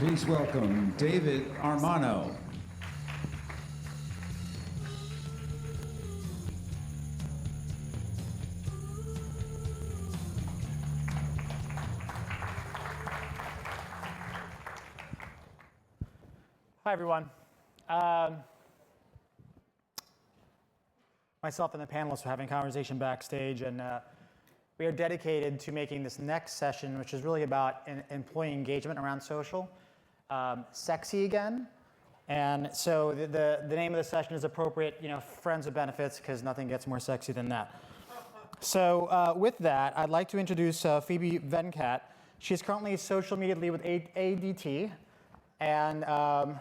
Please welcome David Armano. Hi, everyone. Myself and the panelists are having a conversation backstage, and we are dedicated to making this next session, which is really about employee engagement around social, sexy again. And so the name of the session is appropriate, friends with benefits, because nothing gets more sexy than that. So with that, I'd like to introduce Phoebe Venkat. She's currently social media lead with ADT, and round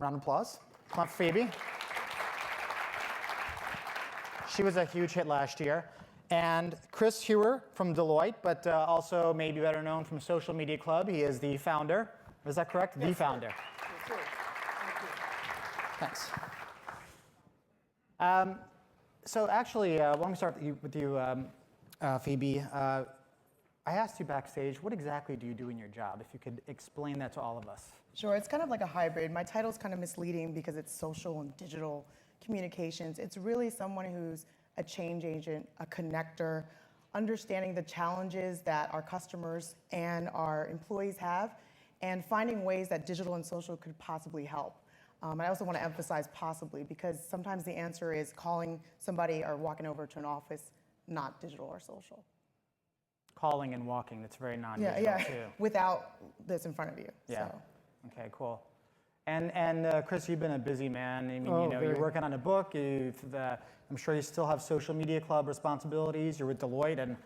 of applause. Come on, Phoebe. She was a huge hit last year. And Chris Heuer from Deloitte, but also maybe better known from Social Media Club. He is the founder. Is that correct? Yes, the founder. Yes, sir. Thanks. So actually, why don't we start with you, Phoebe. I asked you backstage, what exactly do you do in your job? If you could explain that to all of us. Sure, it's kind of like a hybrid. My title's kind of misleading because it's social and digital communications. It's really someone who's a change agent, a connector, understanding the challenges that our customers and our employees have, and finding ways that digital and social could possibly help. I also want to emphasize possibly, because sometimes the answer is calling somebody or walking over to an office, not digital or social. Calling and walking, that's very non-digital too. Without this in front of you. Yeah. So. Okay, cool. And Chris, you've been a busy man. I mean, you're working on a book. I'm sure you still have social media club responsibilities. You're with Deloitte, and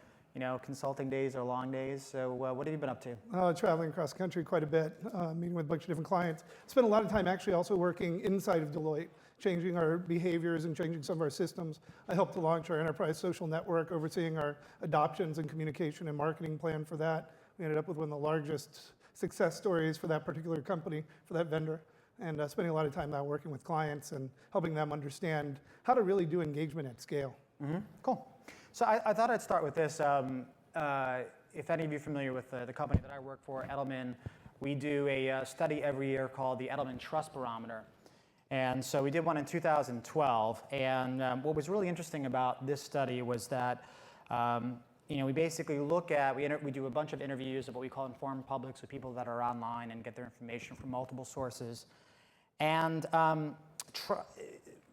consulting days are long days. So what have you been up to? Traveling across the country quite a bit, meeting with a bunch of different clients. Spent a lot of time actually also working inside of Deloitte, changing our behaviors and changing some of our systems. I helped to launch our enterprise social network, overseeing our adoptions and communication and marketing plan for that. We ended up with one of the largest success stories for that particular company, for that vendor. And spending a lot of time now working with clients and helping them understand how to really do engagement at scale. Mm-hmm. Cool. So I thought I'd start with this. If any of you are familiar with the company that I work for, Edelman, we do a study every year called the Edelman Trust Barometer. And so we did one in 2012. And what was really interesting about this study was that we basically look at, we do a bunch of interviews of what we call informed publics with people that are online and get their information from multiple sources. And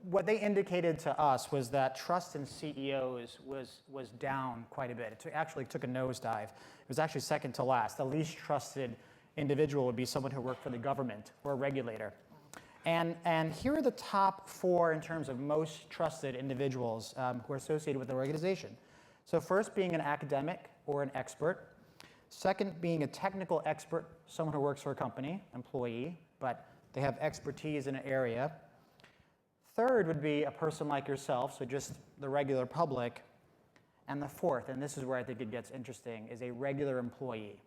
what they indicated to us was that trust in CEOs was down quite a bit. It actually took a nosedive. It was actually second to last. The least trusted individual would be someone who worked for the government or a regulator. And here are the top 4 in terms of most trusted individuals who are associated with the organization. So first, being an academic or an expert. Second, being a technical expert, someone who works for a company, employee, but they have expertise in an area. Third would be a person like yourself, so just the regular public. And the fourth, and this is where I think it gets interesting, is a regular employee,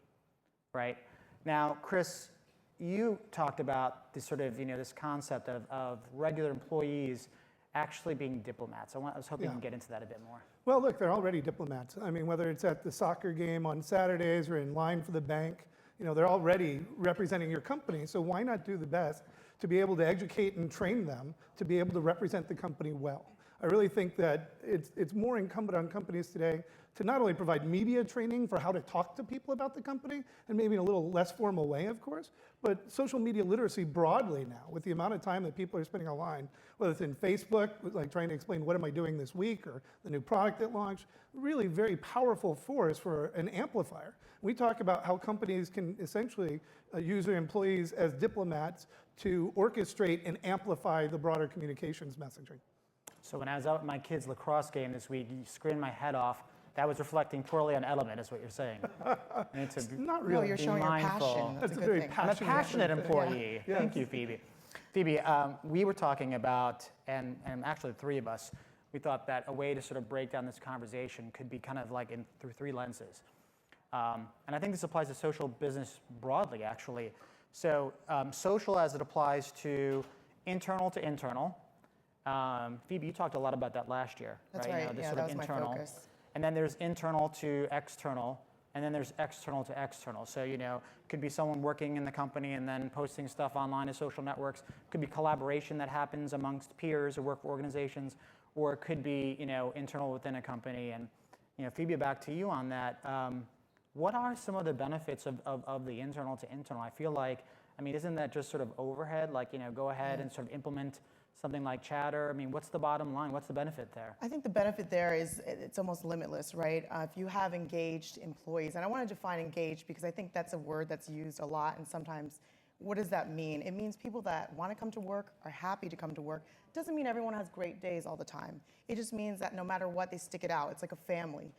right? Now, Chris, you talked about this sort of, this concept of regular employees actually being diplomats. I was hoping you could get into that a bit more. Well, look, they're already diplomats. I mean, whether it's at the soccer game on Saturdays or in line for the bank, they're already representing your company. So why not do the best to be able to educate and train them to be able to represent the company well? I really think that it's more incumbent on companies today to not only provide media training for how to talk to people about the company, and maybe in a little less formal way, of course, but social media literacy broadly now, with the amount of time that people are spending online, whether it's in Facebook, like trying to explain what am I doing this week, or the new product that launched, really very powerful force for an amplifier. We talk about how companies can essentially use their employees as diplomats to orchestrate and amplify the broader communications messaging. So when I was out at my kids' lacrosse game this week, you screamed my head off. That was reflecting poorly on Edelman, is what you're saying. It's not really. No, you're showing your passion. That's a very good thing. I'm a passionate employee. Yeah. Thank you, Phoebe. Phoebe, we were talking about, and actually the 3 of us, we thought that a way to sort of break down this conversation could be kind of like through 3 lenses. And I think this applies to social business broadly, actually. So social as it applies to internal. Phoebe, you talked a lot about that last year. That's right? right. This Yeah, sort that of was internal. my focus. And then there's internal to external. and then there's external to external. So, could be someone working in the company and then posting stuff online to social networks. Could be collaboration that happens amongst peers who work for organizations, or it could be, internal within a company. And, Phoebe, back to you on that. What are some of the benefits of the internal to internal? I feel like, isn't that just sort of overhead? Like, go ahead and sort of implement something like Chatter. What's the bottom line? What's the benefit there? I think the benefit there is it's almost limitless, right? If you have engaged employees, and I want to define engaged because I think that's a word that's used a lot, and sometimes what does that mean? It means people that want to come to work, are happy to come to work. It doesn't mean everyone has great days all the time. It just means that no matter what, they stick it out. It's like a family.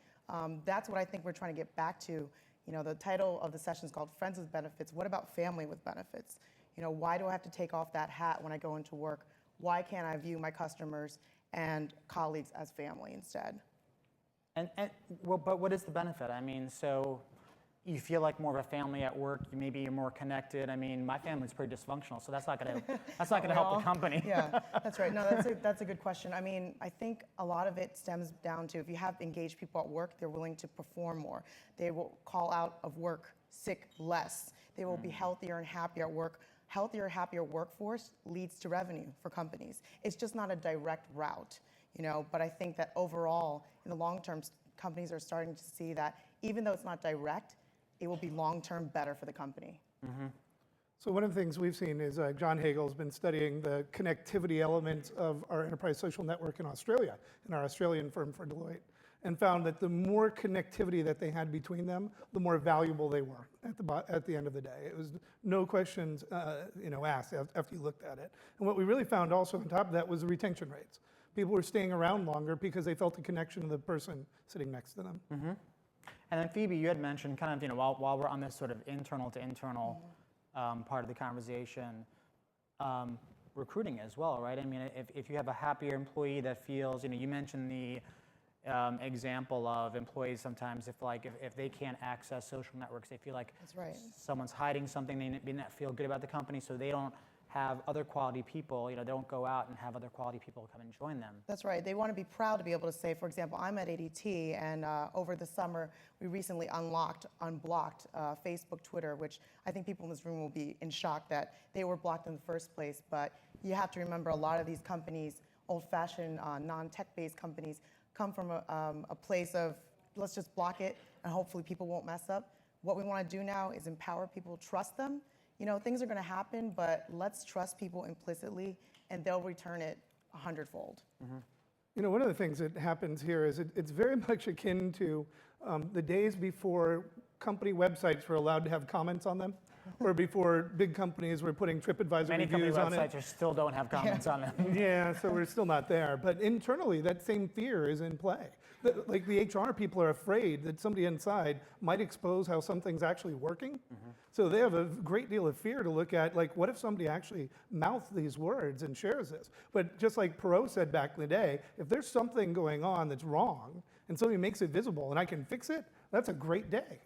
That's what I think we're trying to get back to. The title of the session is called Friends with Benefits. What about family with benefits? Why do I have to take off that hat when I go into work? Why can't I view my customers and colleagues as family instead? But what is the benefit? So you feel like more of a family at work. Maybe you're more connected. My family's pretty dysfunctional, so that's not going to help the company. Yeah, that's right. No, that's a good question. I think a lot of it stems down to if you have engaged people at work, they're willing to perform more. They will call out of work sick less. They will be healthier and happier at work. Healthier, happier workforce leads to revenue for companies. It's just not a direct route, but I think that overall, in the long term, companies are starting to see that even though it's not direct, it will be long-term better for the company. Mm-hmm. So one of the things we've seen is John Hagel's been studying the connectivity element of our enterprise social network in Australia, in our Australian firm for Deloitte, and found that the more connectivity that they had between them, the more valuable they were at the end of the day. It was no questions asked after you looked at it. And what we really found also on top of that was the retention rates. People were staying around longer because they felt a connection to the person sitting next to them. Mm-hmm. And then Phoebe, you had mentioned kind of, while we're on this sort of internal to internal part of the conversation, recruiting as well, right? If you have a happier employee that feels, you mentioned the example of employees sometimes if they can't access social networks, they feel like That's right. someone's hiding something, they may not feel good about the company, so they don't have other quality people, they don't go out and have other quality people come and join them. That's right. They want to be proud to be able to say, for example, I'm at ADT, and over the summer, we recently unblocked Facebook, Twitter, which I think people in this room will be in shock that they were blocked in the first place. But you have to remember a lot of these companies, old-fashioned, non-tech-based companies, come from a place of, let's just block it, and hopefully people won't mess up. What we want to do now is empower people, trust them. Things are going to happen, but let's trust people implicitly, and they'll return it 100-fold. Mm-hmm. One of the things that happens here is it's very much akin to the days before company websites were allowed to have comments on them, or before big companies were putting TripAdvisor Many reviews on it. company websites still don't have comments on them. Yeah, so we're still not there. But internally, that same fear is in play. Like the HR people are afraid that somebody inside might expose how something's actually working. Mm-hmm. So they have a great deal of fear to look at, like, what if somebody actually mouths these words and shares this? But just like Perot said back in the day, if there's something going on that's wrong and somebody makes it visible and I can fix it, that's a great day.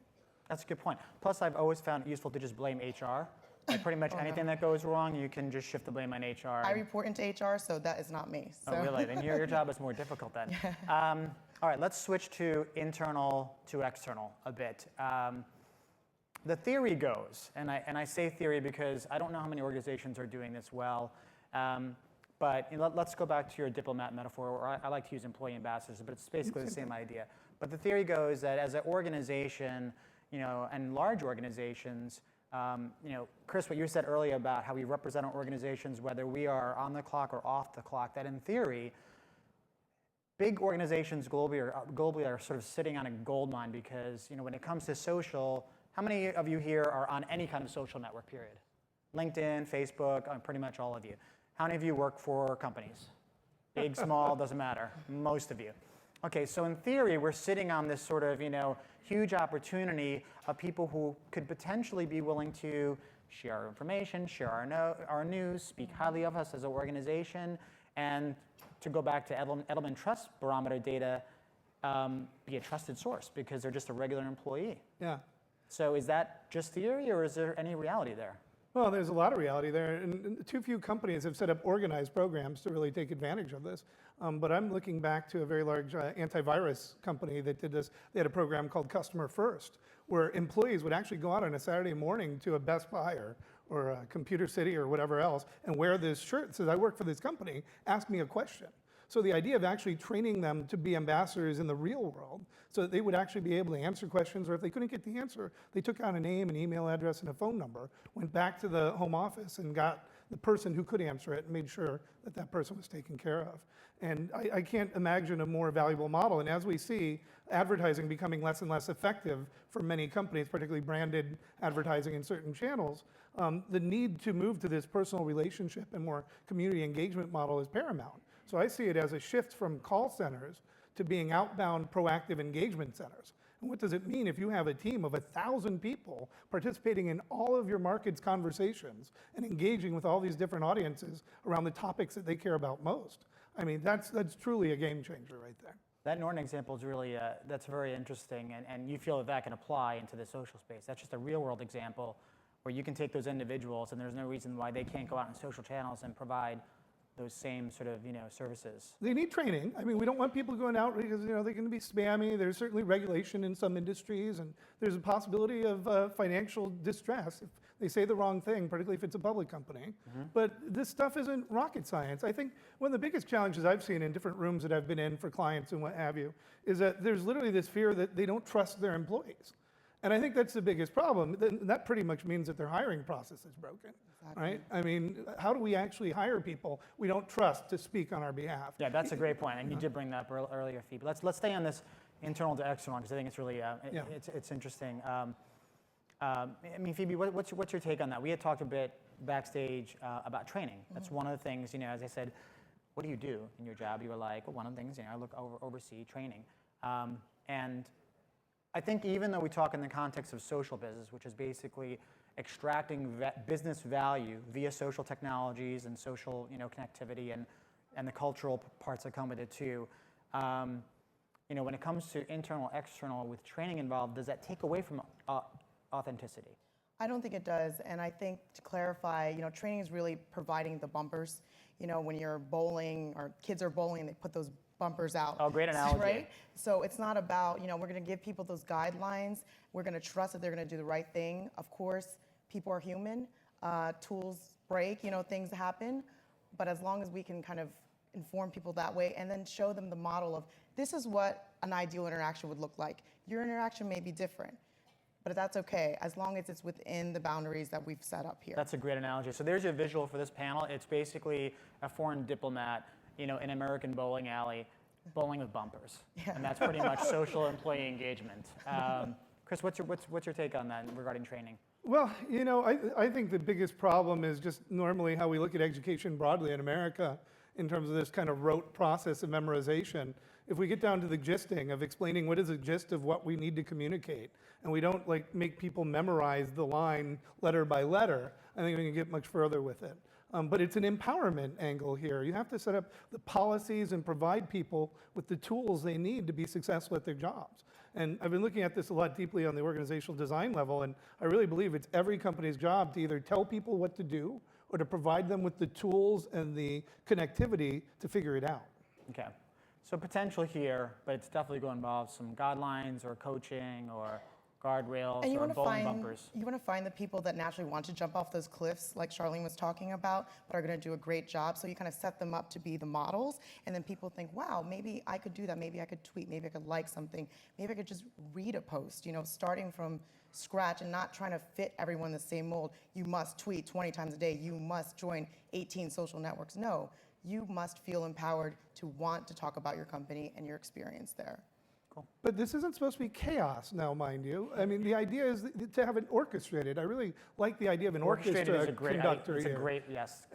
That's a good point. Plus, I've always found it useful to just blame HR. Like pretty much anything that goes wrong, you can just shift the blame on HR. I report into HR, so that is not me. So. Oh, really? Then your job is more difficult then. All right, let's switch to internal to external a bit. The theory goes, and I say theory because I don't know how many organizations are doing this well, but let's go back to your diplomat metaphor, or I like to use employee ambassadors, but it's basically the same idea. But the theory goes that as an organization, and large organizations, Chris, what you said earlier about how we represent our organizations, whether we are on the clock or off the clock, that in theory, big organizations globally are sort of sitting on a gold mine because, when it comes to social, how many of you here are on any kind of social network, period? LinkedIn, Facebook, pretty much all of you. How many of you work for companies? Big, small, doesn't matter. Most of you. Okay, so in theory, we're sitting on this sort of, huge opportunity of people who could potentially be willing to share our information, share our news, speak highly of us as an organization, and to go back to Edelman Trust Barometer data, be a trusted source because they're just a regular employee. Yeah. So is that just theory, or is there any reality there? Well, there's a lot of reality there, and too few companies have set up organized programs to really take advantage of this. But I'm looking back to a very large antivirus company that did this. They had a program called Customer First, where employees would actually go out on a Saturday morning to a Best Buy or a Computer City or whatever else and wear this shirt that says, I work for this company, ask me a question. So the idea of actually training them to be ambassadors in the real world so that they would actually be able to answer questions, or if they couldn't get the answer, they took out a name, an email address, and a phone number, went back to the home office and got the person who could answer it and made sure that that person was taken care of. And I can't imagine a more valuable model. And as we see advertising becoming less and less effective for many companies, particularly branded advertising in certain channels, the need to move to this personal relationship and more community engagement model is paramount. So I see it as a shift from call centers to being outbound proactive engagement centers. And what does it mean if you have a team of 1,000 people participating in all of your market's conversations and engaging with all these different audiences around the topics that they care about most? I mean, that's truly a game changer right there. That Norton example is really, that's very interesting, and you feel that that can apply into the social space. That's just a real world example where you can take those individuals and there's no reason why they can't go out on social channels and provide those same sort of, services. They need training. I mean, we don't want people going out because, they can be spammy. There's certainly regulation in some industries, and there's a possibility of financial distress if they say the wrong thing, particularly if it's a public company. But this stuff isn't rocket science. I think one of the biggest challenges I've seen in different rooms that I've been in for clients and what have you is that there's literally this fear that they don't trust their employees. And I think that's the biggest problem. That pretty much means that their hiring process is broken, right? I mean, how do we actually hire people we don't trust to speak on our behalf? Yeah, that's a great point, and you did bring that up earlier, Phoebe. Let's stay on this internal to external because I think it's really it's interesting. I mean, Phoebe, what's your take on that? We had talked a bit backstage about training. That's one of the things. As I said, what do you do in your job? You were like, well, one of the things I oversee training, and I think even though we talk in the context of social business, which is basically extracting business value via social technologies and social, connectivity and the cultural parts that come with it too, when it comes to internal, external with training involved, does that take away from authenticity? I don't think it does. And I think to clarify, training is really providing the bumpers. When you're bowling or kids are bowling, they put those bumpers out. Oh, great analogy. Right? So it's not about, we're going to give people those guidelines. We're going to trust that they're going to do the right thing. Of course, people are human. Tools break, things happen. But as long as we can kind of inform people that way and then show them the model of this is what an ideal interaction would look like. Your interaction may be different, but that's okay as long as it's within the boundaries that we've set up here. That's a great analogy. So there's your visual for this panel. It's basically a foreign diplomat in an American bowling alley, bowling with bumpers. Yeah. And that's pretty much social employee engagement. Chris, what's your take on that regarding training? Well, I think the biggest problem is just normally how we look at education broadly in America in terms of this kind of rote process of memorization. If we get down to the gisting of explaining what is the gist of what we need to communicate, and we don't make people memorize the line letter by letter, I think we can get much further with it. But it's an empowerment angle here. You have to set up the policies and provide people with the tools they need to be successful at their jobs. And I've been looking at this a lot deeply on the organizational design level, and I really believe it's every company's job to either tell people what to do or to provide them with the tools and the connectivity to figure it out. Okay. So potential here, but it's definitely going to involve some guidelines or coaching or guardrails or bowling bumpers. You want to find the people that naturally want to jump off those cliffs, like Charlene was talking about, but are going to do a great job. So you kind of set them up to be the models, and then people think, wow, maybe I could do that. Maybe I could tweet. Maybe I could like something. Maybe I could just read a post, starting from scratch and not trying to fit everyone in the same mold. You must tweet 20 times a day. You must join 18 social networks. No, you must feel empowered to want to talk about your company and your experience there. But this isn't supposed to be chaos now, mind you. I mean, the idea is to have it orchestrated. I really like the idea of an orchestra conductor here. Great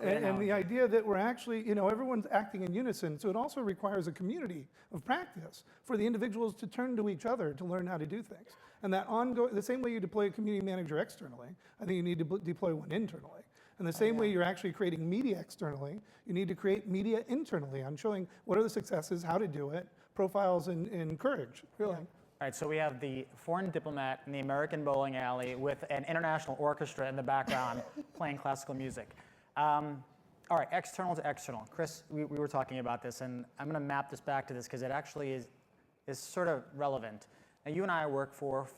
and the idea that we're actually, everyone's acting in unison. So it also requires a community of practice for the individuals to turn to each other to learn how to do things. And that the same way you deploy a community manager externally, I think you need to deploy one internally. And the same way you're actually creating media externally, you need to create media internally on showing what are the successes, how to do it, profiles and courage, really. All right, so we have the foreign diplomat in the American bowling alley with an international orchestra in the background playing classical music. All right, external to external. Chris, we were talking about this, and I'm going to map this back to this because it actually is sort of relevant. Now, you and I work for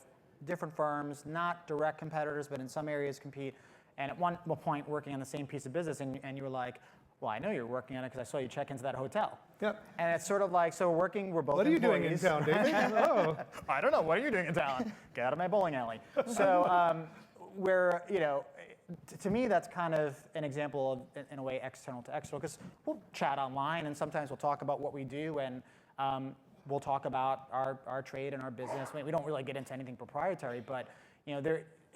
different firms, not direct competitors, but in some areas compete. And at one point, working on the same piece of business, and you were like, well, I know you're working on it because I saw you check into that hotel. Yep. And it's sort of like, so we're both What are you doing in employees. town, David? Oh. I don't know. What are you doing in town? Get out of my bowling alley. So to me, that's kind of an example of, in a way, external to external, because we'll chat online, and sometimes we'll talk about what we do, and we'll talk about our trade and our business. I mean, we don't really get into anything proprietary, but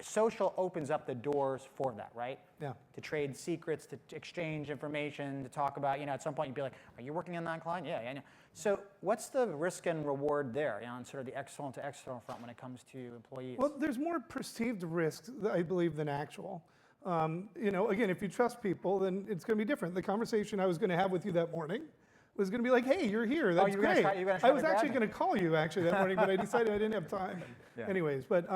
social opens up the doors for that, right? Yeah. To trade secrets, to exchange information, to talk about, at some point you'd be like, are you working on that client? Yeah, I know. So what's the risk and reward there on sort of the external to external front when it comes to employees? Well, there's more perceived risk, I believe, than actual. Again, if you trust people, then it's going to be different. The conversation I was going to have with you that morning was going to be like, hey, you're here. That's you were great. gonna try I was to actually grab going to call you that morning, but I decided I didn't have time. Yeah. Anyways, but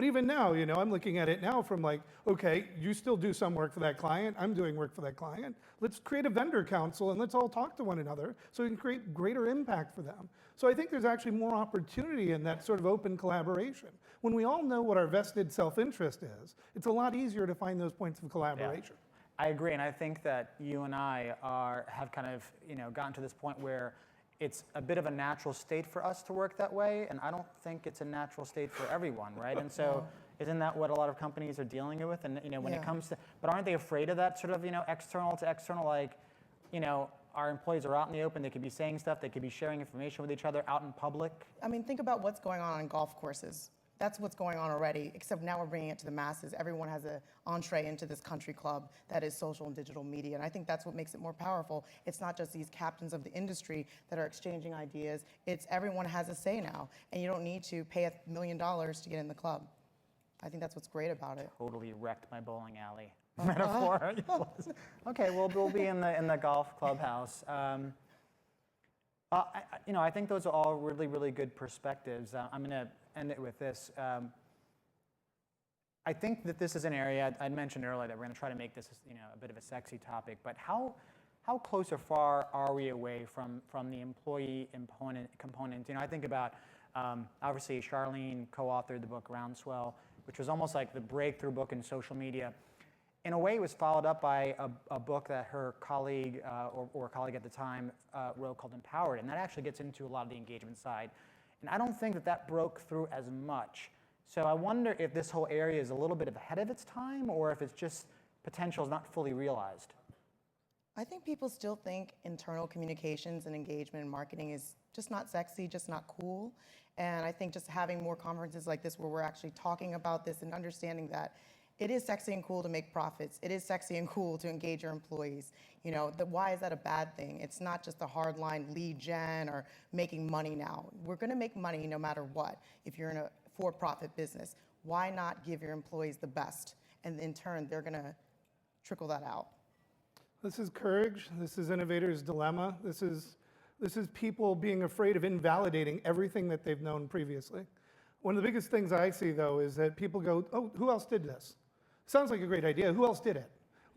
even now, I'm looking at it now from like, okay, you still do some work for that client. I'm doing work for that client. Let's create a vendor council and let's all talk to one another so we can create greater impact for them. So I think there's actually more opportunity in that sort of open collaboration. When we all know what our vested self-interest is, it's a lot easier to find those points of collaboration. I agree, and I think that you and I have kind of gotten to this point where it's a bit of a natural state for us to work that way, and I don't think it's a natural state for everyone, right? And so, isn't that what a lot of companies are dealing with? And when it comes to, but aren't they afraid of that sort of external to external, like our employees are out in the open, they could be saying stuff, they could be sharing information with each other out in public? I mean, think about what's going on golf courses. That's what's going on already, except now we're bringing it to the masses. Everyone has an entree into this country club that is social and digital media, and I think that's what makes it more powerful. It's not just these captains of the industry that are exchanging ideas. It's everyone has a say now, and you don't need to pay $1 million to get in the club. I think that's what's great about it. Totally wrecked my bowling alley metaphor. Okay, well, we'll be in the golf clubhouse. I think those are all really, really good perspectives. I'm going to end it with this. I think that this is an area I mentioned earlier that we're going to try to make this, a bit of a sexy topic. But how close or far are we away from the employee component? I think about obviously Charlene co-authored the book Groundswell, which was almost like the breakthrough book in social media. In a way, it was followed up by a book that her colleague or colleague at the time wrote called Empowered, and that actually gets into a lot of the engagement side. And I don't think that broke through as much. So I wonder if this whole area is a little bit ahead of its time, or if it's just potential is not fully realized. I think people still think internal communications and engagement and marketing is just not sexy, just not cool. And I think just having more conferences like this where we're actually talking about this and understanding that it is sexy and cool to make profits. It is sexy and cool to engage your employees. Why is that a bad thing? It's not just a hardline lead gen or making money now. We're going to make money no matter what. If you're in a for-profit business, why not give your employees the best? And in turn, they're going to trickle that out. This is courage. This is innovator's dilemma. This is people being afraid of invalidating everything that they've known previously. One of the biggest things I see, though, is that people go, oh, who else did this? Sounds like a great idea. Who else did it?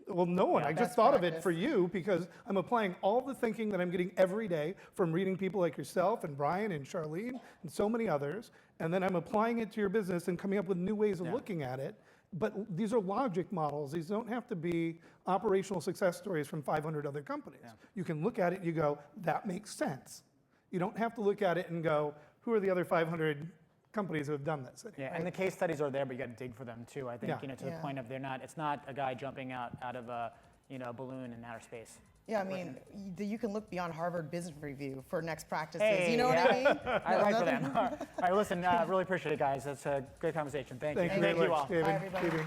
Well, no one. Yeah, I just thought of it for you because I'm applying all the thinking that I'm getting every day from reading people like yourself and Brian and Charlene and so many others, and then I'm applying it to your business and coming up with new ways of looking at it. But these are logic models. These don't have to be operational success stories from 500 other companies. Yeah. You can look at it and you go, that makes sense. You don't have to look at it and go, who are the other 500 companies who have done this? Yeah, and the case studies are there, but you got to dig for them too. I think to the point of it's not a guy jumping out of a balloon in outer space. Yeah, I mean, you can look beyond Harvard Business Review for next practices. Hey, you know what I mean? I like for them. All right, listen, really appreciate it, guys. That's a great conversation. Thank you. Thank you very much, all. David. Bye, everybody. Phoebe.